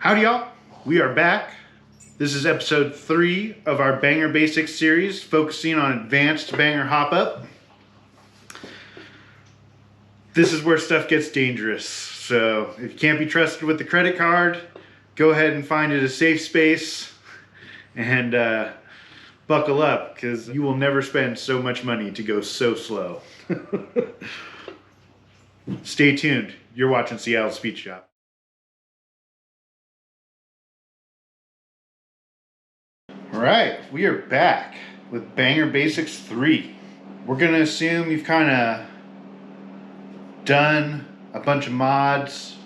Howdy y'all, we are back. This is episode 3 of our Banger Basics series, focusing on advanced banger hop-up. This is where stuff gets dangerous, so if you can't be trusted with the credit card, go ahead and find it a safe space and buckle up, because you will never spend so much money to go so slow. Stay tuned, you're watching Seattle Speed Shop. Alright, we are back with Banger Basics 3. We're going to assume you've kind of done a bunch of mods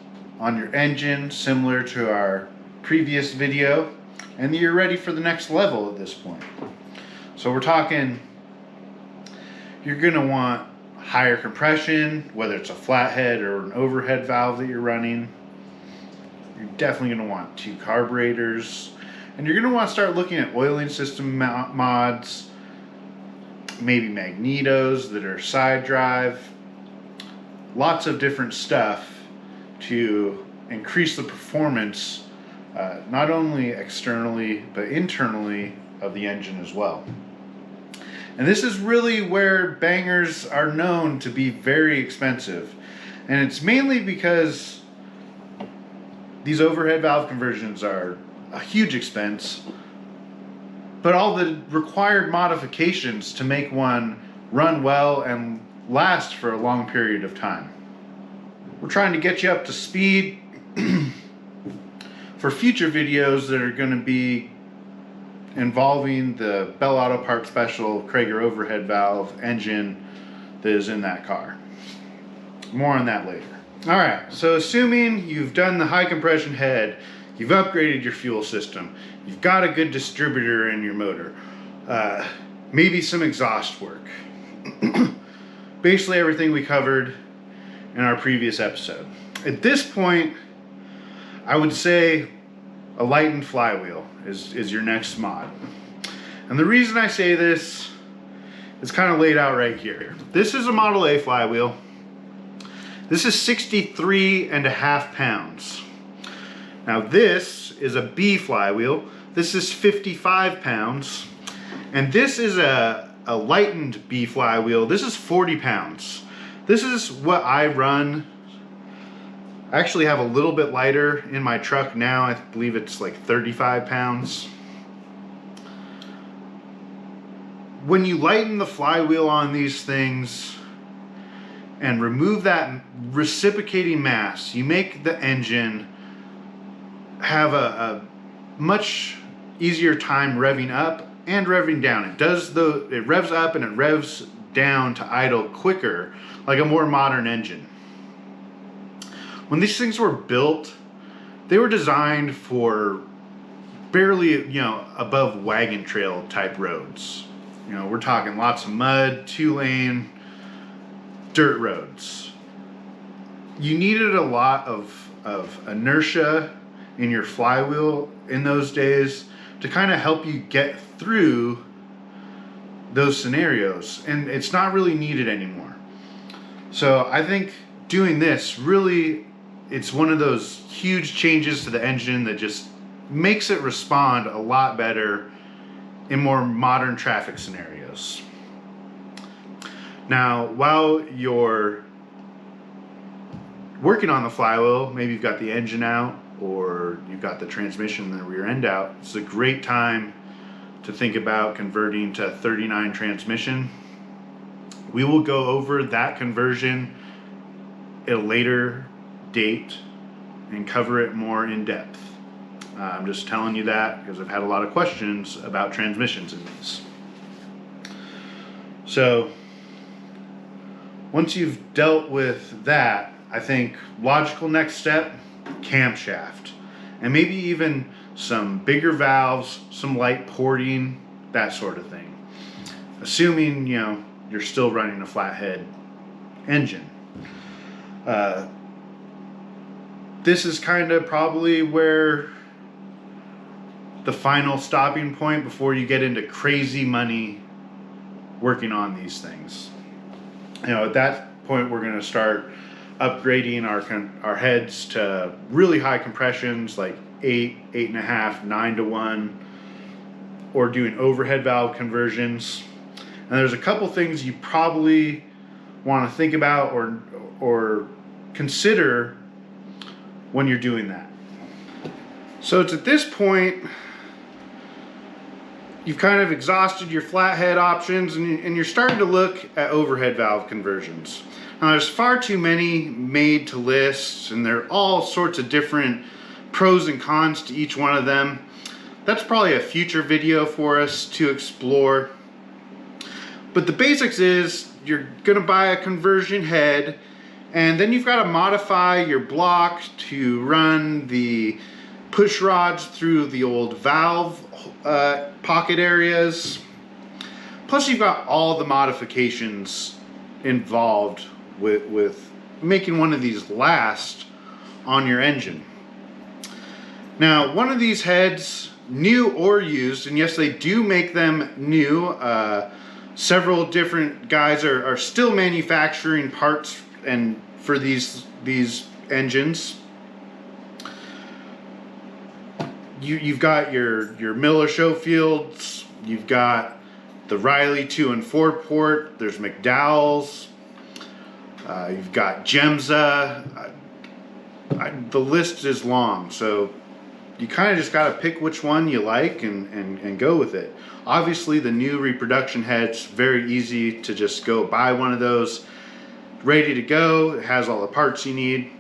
on your engine similar to our previous video, and you're ready for the next level at this point. So we're talking, you're going to want higher compression, whether it's a flathead or an overhead valve that you're running. You're definitely going to want 2 carburetors. And you're going to want to start looking at oiling system mods, maybe magnetos that are side drive, lots of different stuff to increase the performance, not only externally but internally of the engine as well. And this is really where bangers are known to be very expensive. And it's mainly because these overhead valve conversions are a huge expense, but all the required modifications to make one run well and last for a long period of time. We're trying to get you up to speed for future videos that are going to be involving the Bell Auto Parts Special Krager overhead valve engine that is in that car. More on that later. Alright, so assuming you've done the high compression head, you've upgraded your fuel system, you've got a good distributor in your motor, maybe some exhaust work. Basically everything we covered in our previous episode. At this point, I would say a Lighten Flywheel is your next mod. And the reason I say this is kind of laid out right here. This is a Model A flywheel. This is 63.5 pounds. Now this is a B flywheel. This is 55 pounds. And this is a lightened B flywheel. This is 40 pounds. This is what I run. I actually have a little bit lighter in my truck now. I believe it's like 35 pounds. When you lighten the flywheel on these things and remove that reciprocating mass, you make the engine have a much easier time revving up and revving down. It revs up and it revs down to idle quicker, like a more modern engine. When these things were built, they were designed for barely, above wagon trail type roads. We're talking lots of mud, 2-lane, dirt roads. You needed a lot of inertia in your flywheel in those days to kind of help you get through those scenarios, and it's not really needed anymore. So I think doing this really, it's one of those huge changes to the engine that just makes it respond a lot better in more modern traffic scenarios. Now, while you're working on the flywheel, maybe you've got the engine out or you've got the transmission and the rear end out, it's a great time to think about converting to 39 transmission. We will go over that conversion at a later date and cover it more in depth. I'm just telling you that because I've had a lot of questions about transmissions in these. So once you've dealt with that, I think logical next step, camshaft, and maybe even some bigger valves, some light porting, that sort of thing. Assuming, you're still running a flathead engine. This is kind of probably where the final stopping point before you get into crazy money working on these things. At that point, we're going to start upgrading our heads to really high compressions, like 8, 8.5, 9 to 1, or doing overhead valve conversions. And there's a couple things you probably want to think about or consider when you're doing that. So it's at this point you've kind of exhausted your flathead options, and you're starting to look at overhead valve conversions. Now there's far too many made to list, and there are all sorts of different pros and cons to each one of them. That's probably a future video for us to explore. But the basics is you're gonna buy a conversion head, and then you've got to modify your block to run the push rods through the old valve pocket areas. Plus you've got all the modifications involved with making one of these last on your engine. Now, one of these heads, new or used, and yes, they do make them new. Several different guys are still manufacturing parts and for these engines. You've got your Miller Schofields, you've got the Riley 2 and 4 port, there's McDowell's, you've got Gemsa. The list is long, so you kind of just got to pick which one you like and go with it. Obviously the new reproduction head's very easy to just go buy one of those, ready to go. It has all the parts you need.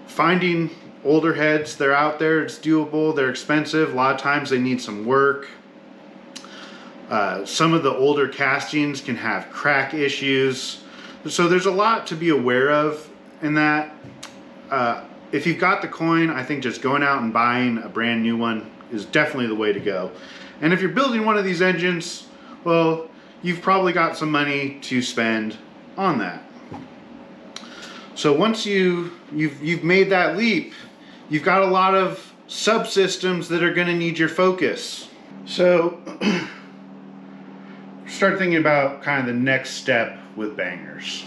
Finding older heads, they're out there, it's doable, they're expensive, a lot of times they need some work. Some of the older castings can have crack issues, so there's a lot to be aware of in that. If you've got the coin, I think just going out and buying a brand new one is definitely the way to go. And if you're building one of these engines, well, you've probably got some money to spend on that. So once you've made that leap, you've got a lot of subsystems that are going to need your focus. So start thinking about kind of the next step with bangers.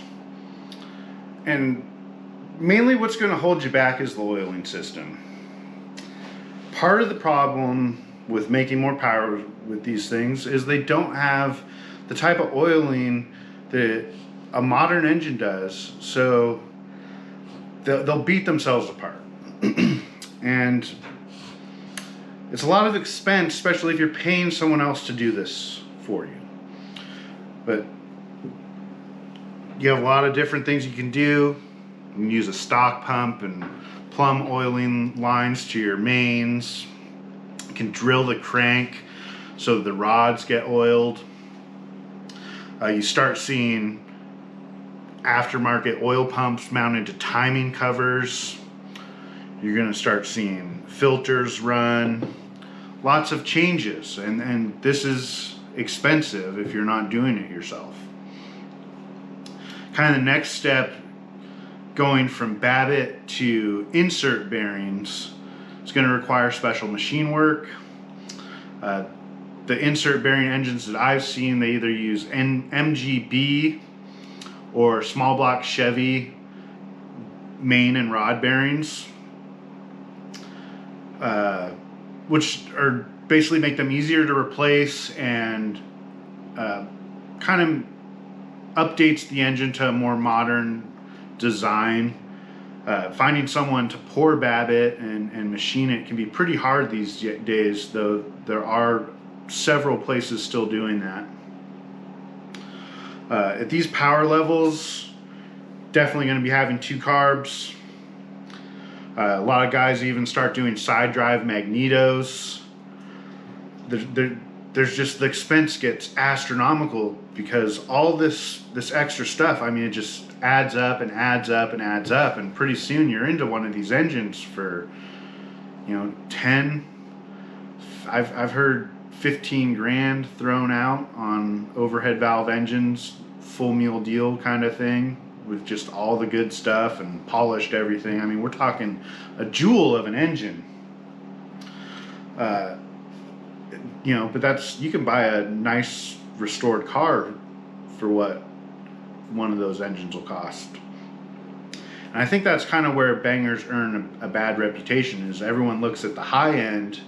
And mainly what's going to hold you back is the oiling system. Part of the problem with making more power with these things is they don't have the type of oiling that a modern engine does, so they'll beat themselves apart. And it's a lot of expense, especially if you're paying someone else to do this for you. But you have a lot of different things you can do. You can use a stock pump and plumb oiling lines to your mains. You can drill the crank so the rods get oiled. You start seeing aftermarket oil pumps mounted to timing covers. You're going to start seeing filters run. Lots of changes, and this is expensive if you're not doing it yourself. Kind of the next step, going from Babbitt to insert bearings, is going to require special machine work. The insert bearing engines that I've seen, they either use MGB or small block Chevy main and rod bearings, which are basically make them easier to replace and kind of updates the engine to a more modern design. Finding someone to pour Babbitt and machine it can be pretty hard these days, though there are several places still doing that. At these power levels, definitely going to be having 2 carbs. A lot of guys even start doing side drive magnetos. There's just, the expense gets astronomical because all this extra stuff, I mean, it just adds up and adds up and adds up, and pretty soon you're into one of these engines for, 10, I've heard 15 grand thrown out on overhead valve engines, full meal deal kind of thing, with just all the good stuff and polished everything. I mean, we're talking a jewel of an engine. But you can buy a nice restored car for what one of those engines will cost. And I think that's kind of where bangers earn a bad reputation, is everyone looks at the high end,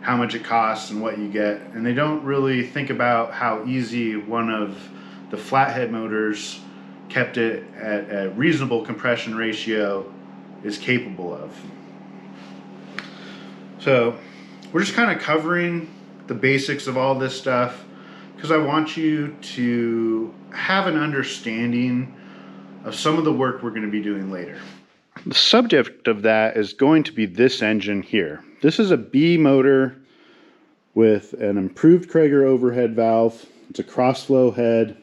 how much it costs and what you get, and they don't really think about how easy one of the flathead motors kept it at a reasonable compression ratio is capable of. So we're just kind of covering the basics of all this stuff because I want you to have an understanding of some of the work we're going to be doing later. The subject of that is going to be this engine here. This is a B motor with an improved Krager overhead valve. It's a crossflow head.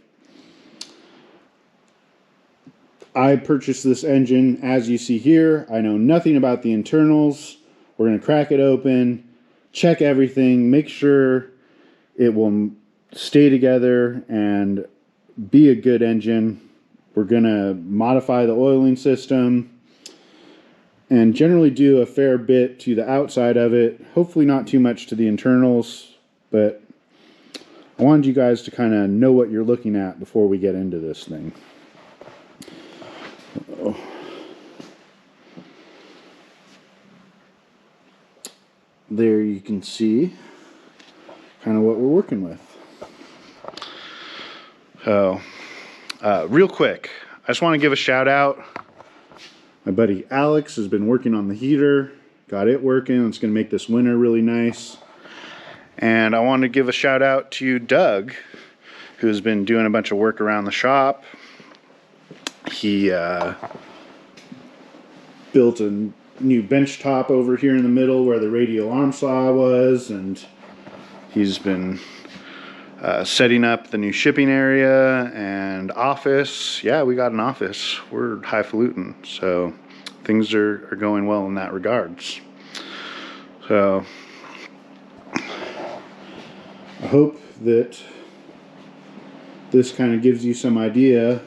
I purchased this engine as you see here. I know nothing about the internals. We're going to crack it open, check everything, make sure it will stay together and be a good engine. We're going to modify the oiling system and generally do a fair bit to the outside of it. Hopefully not too much to the internals, but I wanted you guys to kind of know what you're looking at before we get into this thing. Uh-oh. There you can see kind of what we're working with. So, real quick, I just want to give a shout out. My buddy Alex has been working on the heater, got it working. It's going to make this winter really nice. And I want to give a shout out to Doug, who's been doing a bunch of work around the shop. He built a new bench top over here in the middle where the radial arm saw was, and he's been setting up the new shipping area and office. Yeah, we got an office. We're highfalutin, so things are going well in that regards. So I hope that this kind of gives you some idea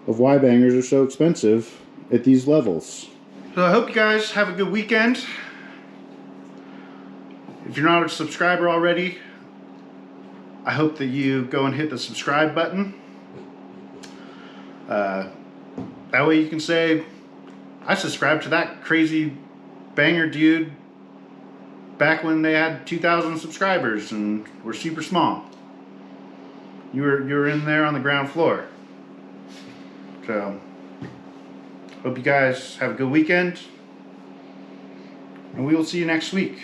of why bangers are so expensive at these levels. So I hope you guys have a good weekend. If you're not a subscriber already, I hope that you go and hit the subscribe button. That way you can say, I subscribed to that crazy banger dude back when they had 2,000 subscribers and were super small. You were in there on the ground floor. So hope you guys have a good weekend, and we will see you next week.